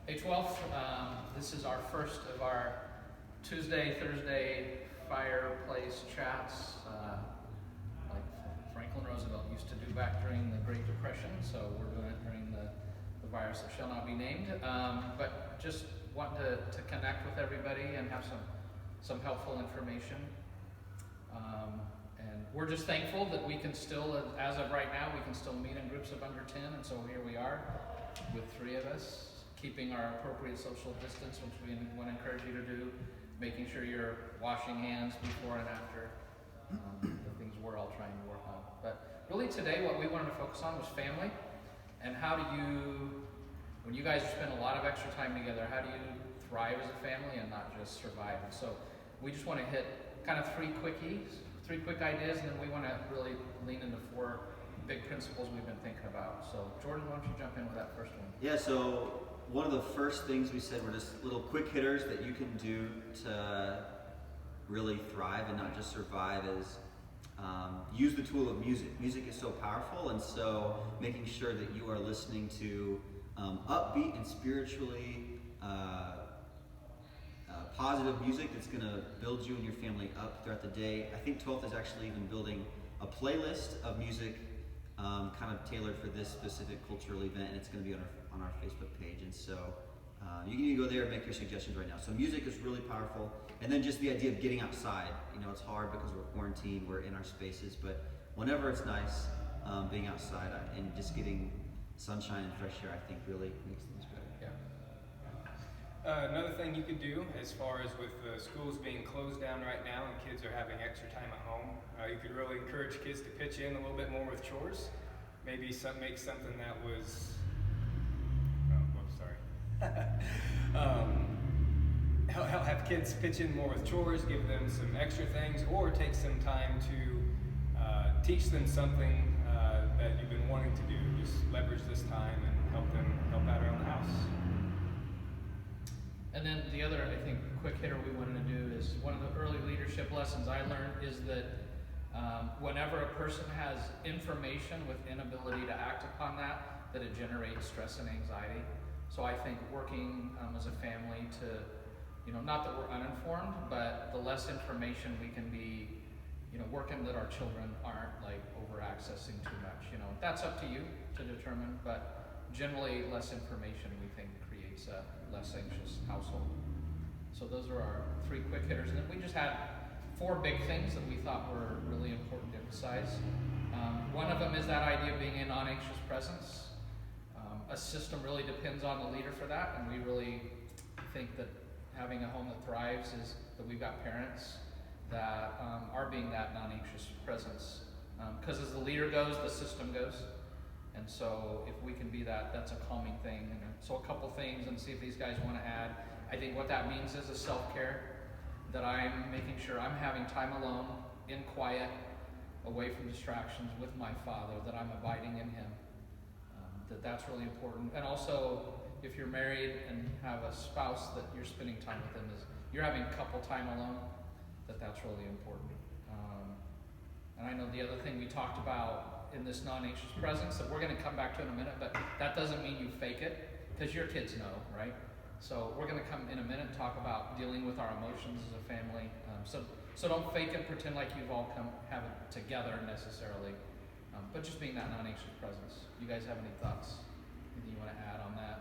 Hey 12th, this is our first of our Tuesday, Thursday fireplace chats, like Franklin Roosevelt used to do back during the Great Depression, so we're doing it during the virus that shall not be named. But just want to connect with everybody and have some helpful information. And we're just thankful that we can still, as of right now, we can still meet in groups of under 10, and so here we are with 3 of us, keeping our appropriate social distance, which we want to encourage you to do, making sure you're washing hands before and after, the things we're all trying to work on. But really today what we wanted to focus on was family, and how do you, when you guys spend a lot of extra time together, how do you thrive as a family and not just survive? And so we just want to hit kind of 3 quick ideas, and then we want to really lean into 4 big principles we've been thinking about. So Jordan, why don't you jump in with that first one? Yeah, so one of the first things we said were just little quick hitters that you can do to really thrive and not just survive is use the tool of music. Music is so powerful, and so making sure that you are listening to upbeat and spiritually positive music that's going to build you and your family up throughout the day. I think 12th is actually even building a playlist of music kind of tailored for this specific cultural event, and it's going to be on our Facebook page. And so you can go there and make your suggestions right now. So music is really powerful. And then just the idea of getting outside. You know, it's hard because we're quarantined, we're in our spaces, but whenever it's nice, being outside and just getting sunshine and fresh air, I think really makes things better. Another thing you could do, as far as with the schools being closed down right now and kids are having extra time at home, you could really encourage kids to pitch in a little bit more with chores. Maybe make something that was, have kids pitch in more with chores, give them some extra things, or take some time to teach them something that you've been wanting to do. Just leverage this time and help out around the house. And then the other, I think, quick hitter we wanted to do is one of the early leadership lessons I learned is that whenever a person has information with inability to act upon that it generates stress and anxiety. So I think working as a family to, not that we're uninformed, but the less information we can be, working that our children aren't like over accessing too much. That's up to you to determine, but generally less information we think creates a less anxious household. So those are our 3 quick hitters. And then we just had 4 big things that we thought were really important to emphasize. One of them is that idea of being a non-anxious presence. A system really depends on the leader for that, and we really think that having a home that thrives is that we've got parents that are being that non-anxious presence. Because as the leader goes, the system goes. And so if we can be that, that's a calming thing. And so a couple things, and see if these guys want to add. I think what that means is a self-care, that I'm making sure I'm having time alone, in quiet, away from distractions with my Father, that I'm abiding in Him. That's really important. And also, if you're married and have a spouse that you're spending time with them, is you're having couple time alone, that's really important. And I know the other thing we talked about in this non-anxious presence that we're going to come back to in a minute, but that doesn't mean you fake it, because your kids know, right? So we're going to come in a minute and talk about dealing with our emotions as a family. So don't fake it, pretend like you've all have it together necessarily, but just being that non-anxious presence. You guys have any thoughts? Anything you want to add on that?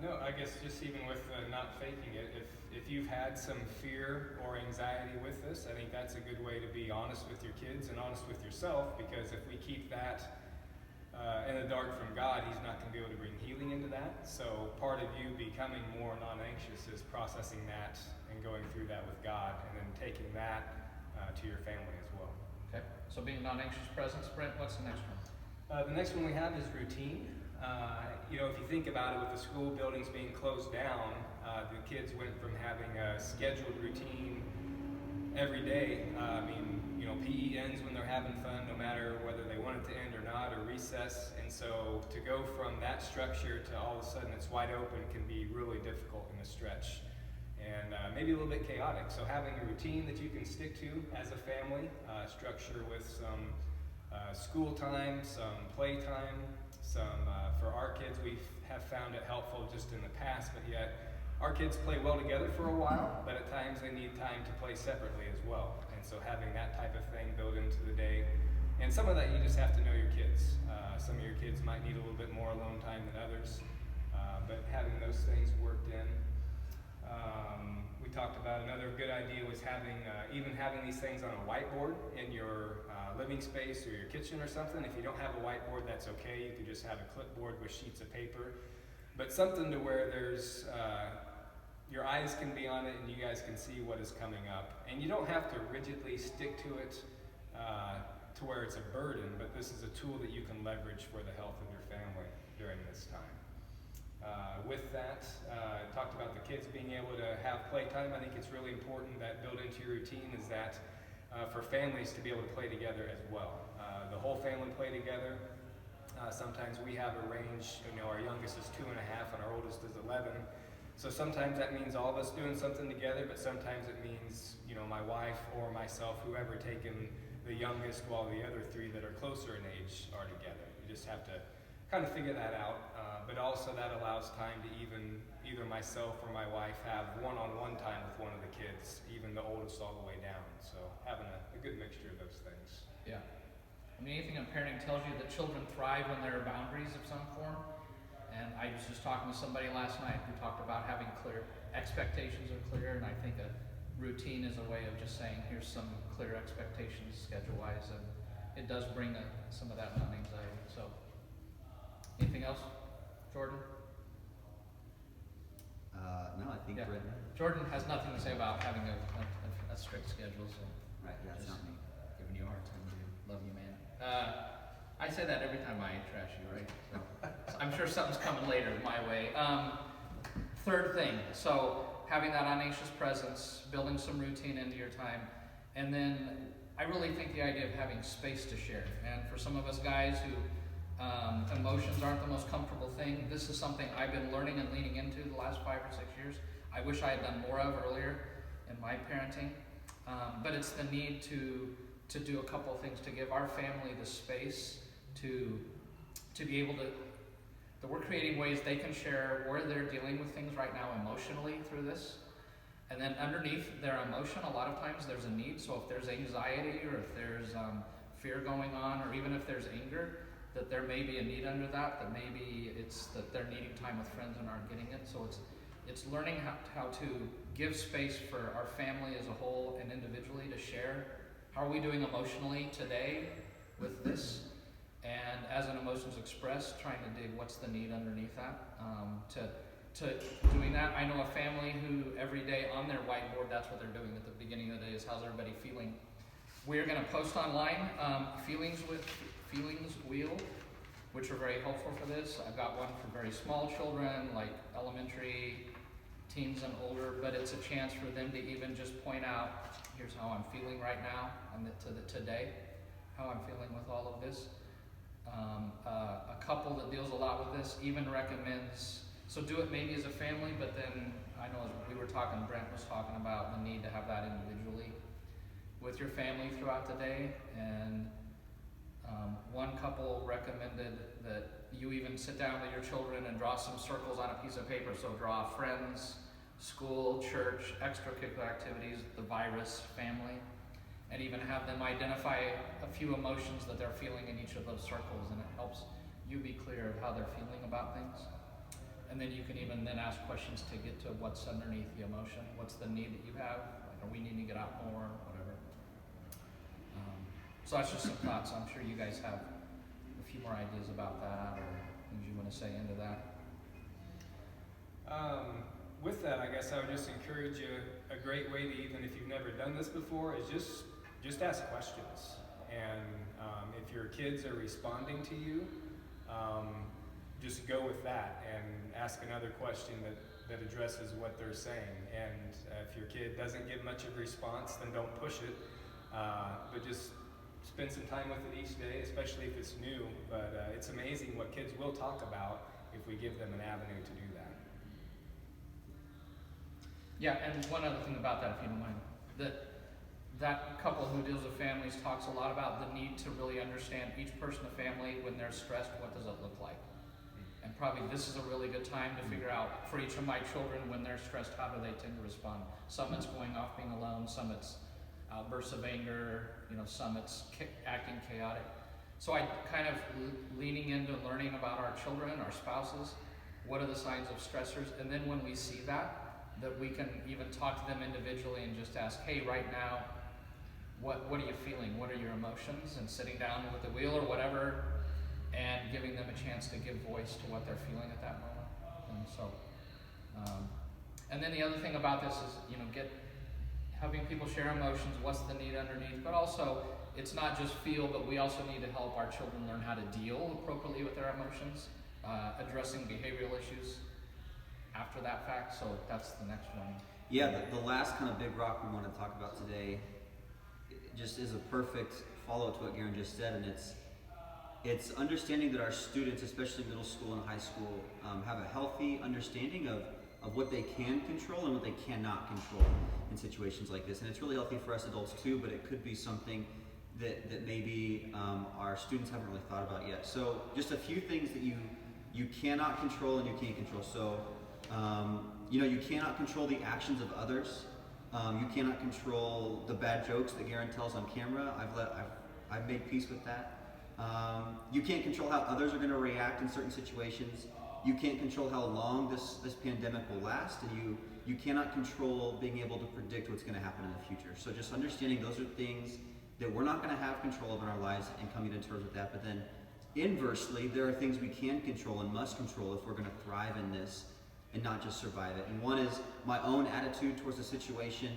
No, I guess just even with not faking it, if you've had some fear or anxiety with this, I think that's a good way to be honest with your kids and honest with yourself, because if we keep that in the dark from God, He's not going to be able to bring healing into that. So part of you becoming more non-anxious is processing that and going through that with God, and then taking that to your family as well. Okay, so being non-anxious presence. Brent, what's the next one? The next one we have is routine. If you think about it, with the school buildings being closed down, the kids went from having a scheduled routine every day. PE ends when they're having fun, no matter whether they want it to end or not, or recess. And so to go from that structure to all of a sudden it's wide open can be really difficult in a stretch, and maybe a little bit chaotic. So having a routine that you can stick to as a family, structure with some school time, some play time, some for our kids, kids, we have found it helpful just in the past, but yet our kids play well together for a while, but at times they need time to play separately as well. And so having that type of thing built into the day, and some of that you just have to know your kids. Some of your kids might need a little bit more alone time than others, but having those things worked in. We talked about another good idea was having even having these things on a whiteboard in your living space or your kitchen or something. If you don't have a whiteboard, that's okay. You could just have a clipboard with sheets of paper, but something to where there's your eyes can be on it and you guys can see what is coming up. And you don't have to rigidly stick to it to where it's a burden, but this is a tool that you can leverage for the health of your family during this time. With that, talked about the kids being able to have playtime. I think it's really important that built into your routine is that for families to be able to play together as well. The whole family play together. Sometimes we have a range, our youngest is 2.5 and our oldest is 11. So sometimes that means all of us doing something together, but sometimes it means, my wife or myself, whoever, taking the youngest while the other 3 that are closer in age are together. You just have to kind of figure that out. But also that allows time to either myself or my wife have one-on-one time with one of the kids, even the oldest all the way down. So having a good mixture of those things. Yeah. Anything in parenting tells you that children thrive when there are boundaries of some form. And I was just talking with somebody last night who talked about having clear expectations are clear, and I think a routine is a way of just saying, here's some clear expectations schedule-wise, and it does bring some of that non-anxiety. So, anything else? Jordan? No, I think Yeah. Brett. Jordan has nothing to say about having a strict schedule, so Right, that's just not me. giving you a hard time, dude. Love you, man. I say that every time I trash you, right? So, I'm sure something's coming later my way. Third thing, so having that unanxious presence, building some routine into your time, and then I really think the idea of having space to share. And for some of us guys who emotions aren't the most comfortable thing, this is something I've been learning and leaning into the last 5 or 6 years. I wish I had done more of earlier in my parenting, but it's the need to do a couple of things to give our family the space to be able to, that we're creating ways they can share where they're dealing with things right now emotionally through this. And then underneath their emotion, a lot of times there's a need. So if there's anxiety or if there's fear going on, or even if there's anger, that there may be a need under that maybe it's that they're needing time with friends and aren't getting it. So it's learning how to give space for our family as a whole and individually to share. How are we doing emotionally today with this? And as an emotions expressed, trying to dig what's the need underneath that. To doing that, I know a family who every day on their whiteboard, that's what they're doing at the beginning of the day, is how's everybody feeling. We're going to post online feelings wheel, which are very helpful for this. I've got one for very small children, like elementary, teens and older, but it's a chance for them to even just point out, here's how I'm feeling right now, and today, how I'm feeling with all of this. A couple that deals a lot with this even recommends, so do it maybe as a family, but then I know as we were talking, Brent was talking about the need to have that individually with your family throughout the day. And one couple recommended that you even sit down with your children and draw some circles on a piece of paper. So draw friends, school, church, extracurricular activities, the virus, family, and even have them identify a few emotions that they're feeling in each of those circles, and it helps you be clear of how they're feeling about things. And then you can even then ask questions to get to what's underneath the emotion, what's the need that you have, like are we needing to get out more, whatever. So that's just some thoughts. I'm sure you guys have a few more ideas about that or things you want to say into that. With that, I guess I would just encourage you, a great way to, even if you've never done this before, is just ask questions. And if your kids are responding to you, just go with that and ask another question that addresses what they're saying. And if your kid doesn't give much of a response, then don't push it, but just spend some time with it each day, especially if it's new. But it's amazing what kids will talk about if we give them an avenue to do that. Yeah, and one other thing about that, if you don't mind, that couple who deals with families talks a lot about the need to really understand each person in the family when they're stressed, what does it look like? And probably this is a really good time to figure out for each of my children when they're stressed, how do they tend to respond? Some it's going off being alone, some it's outbursts of anger, some it's acting chaotic. So I kind of leaning into learning about our children, our spouses, what are the signs of stressors, and then when we see that we can even talk to them individually and just ask, hey, right now, what are you feeling? What are your emotions? And sitting down with the wheel or whatever, and giving them a chance to give voice to what they're feeling at that moment. And so, and then the other thing about this is, having people share emotions, what's the need underneath, but also it's not just feel, but we also need to help our children learn how to deal appropriately with their emotions, addressing behavioral issues after that fact. So that's the next one. Yeah, the last kind of big rock we want to talk about today just is a perfect follow-up to what Garen just said, and it's understanding that our students, especially middle school and high school, have a healthy understanding of what they can control and what they cannot control in situations like this. And it's really healthy for us adults too, but it could be something that maybe our students haven't really thought about yet. So just a few things that you cannot control and you can't control. So you cannot control the actions of others. You cannot control the bad jokes that Garen tells on camera. I've made peace with that. You can't control how others are going to react in certain situations. You can't control how long this pandemic will last, and you cannot control being able to predict what's going to happen in the future. So just understanding those are things that we're not going to have control of in our lives, and coming to terms with that. But then inversely, there are things we can control and must control if we're going to thrive in this and not just survive it. And one is my own attitude towards the situation,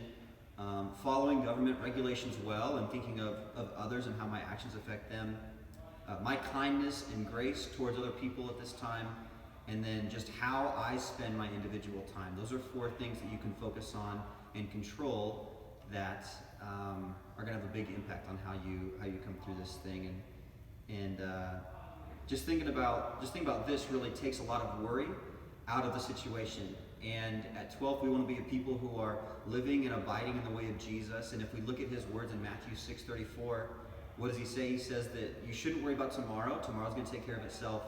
following government regulations well and thinking of others and how my actions affect them, my kindness and grace towards other people at this time, and then just how I spend my individual time. Those are 4 things that you can focus on and control that are going to have a big impact on how you come through this thing. And just thinking about this really takes a lot of worry out of the situation. And at 12, we want to be a people who are living and abiding in the way of Jesus. And if we look at his words in Matthew 6:34, what does he say? He says that you shouldn't worry about tomorrow. Tomorrow's going to take care of itself.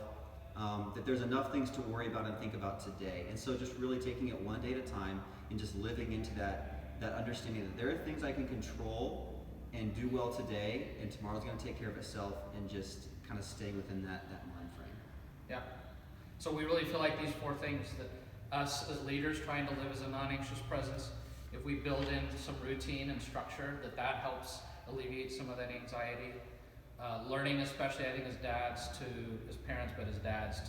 That there's enough things to worry about and think about today. And so just really taking it one day at a time and just living into that understanding that there are things I can control and do well today, and tomorrow's going to take care of itself, and just kind of stay within that mind frame. Yeah. So we really feel like these 4 things, that us as leaders trying to live as a non-anxious presence, if we build in some routine and structure, that helps alleviate some of that anxiety. Learning, especially I think as parents, but as dads,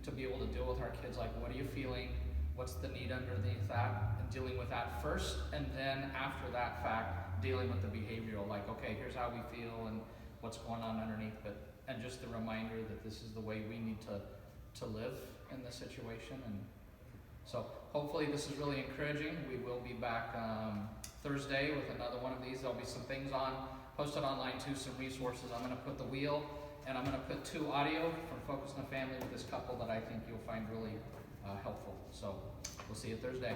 to be able to deal with our kids, like, what are you feeling? What's the need underneath that? And dealing with that first, and then after that fact, dealing with the behavioral, like, okay, here's how we feel and what's going on underneath, and just the reminder that this is the way we need to live in this situation. And so hopefully this is really encouraging. We will be back Thursday with another one of these. There'll be some things posted online too, some resources. I'm going to put the wheel, and I'm going to put 2 audio from Focus on the Family with this couple that I think you'll find really helpful. So we'll see you Thursday.